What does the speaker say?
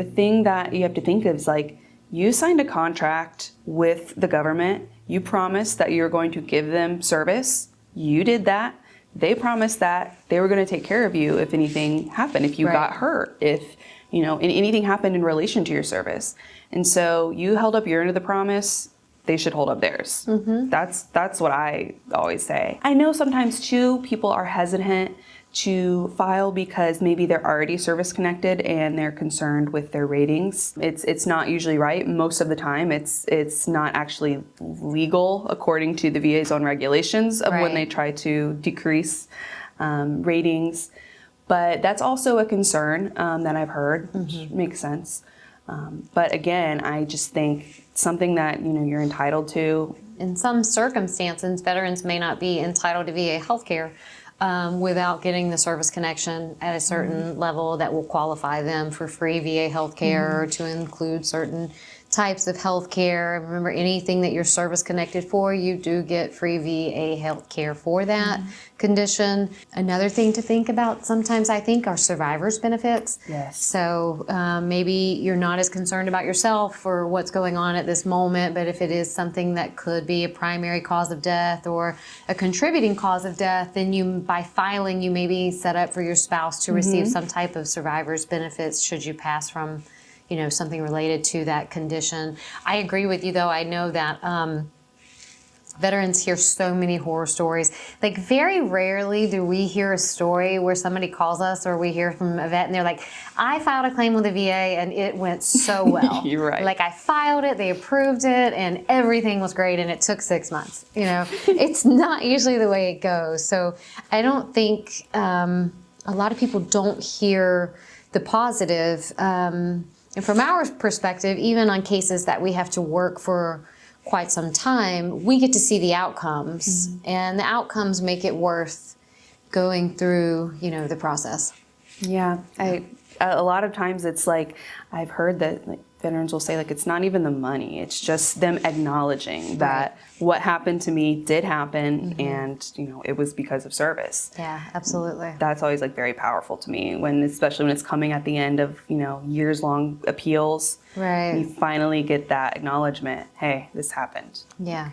The thing that you have to think of is like, you signed a contract with the government. You promised that you're going to give them service. You did that. They promised that they were going to take care of you if anything happened, if you got hurt, if anything happened in relation to your service. And so you held up your end of the promise. They should hold up theirs. That's what I always say. I know sometimes too, people are hesitant to file because maybe they're already service connected and they're concerned with their ratings. It's not usually right. Most of the time it's not actually legal according to the VA's own regulations of when they try to decrease ratings. But that's also a concern that I've heard, which makes sense. But again, I just think something that you're entitled to. In some circumstances, veterans may not be entitled to VA health care without getting the service connection at a certain level that will qualify them for free VA health care, or to include certain types of health care. Remember, anything that you're service connected for, you do get free VA health care for that condition. Another thing to think about sometimes, I think, are survivors benefits. Yes. So maybe you're not as concerned about yourself or what's going on at this moment, but if it is something that could be a primary cause of death or a contributing cause of death, then by filing, you may be set up for your spouse to receive some type of survivor's benefits should you pass from something related to that condition. I agree with you, though. I know that veterans hear so many horror stories. Like, very rarely do we hear a story where somebody calls us or we hear from a vet and they're like, I filed a claim with the VA and it went so well. You're right. Like, I filed it, they approved it, and everything was great, and it took 6 months. It's not usually the way it goes. So I don't think a lot of people don't hear the positive. And from our perspective, even on cases that we have to work for quite some time, we get to see the outcomes, and the outcomes make it worth going through, the process. Yeah, a lot of times it's like, I've heard that veterans will say, like, it's not even the money, it's just them acknowledging that what happened to me did happen, and it was because of service. Yeah, absolutely. That's always like very powerful to me, especially when it's coming at the end of years-long appeals. Right. You finally get that acknowledgement. Hey, this happened. Yeah.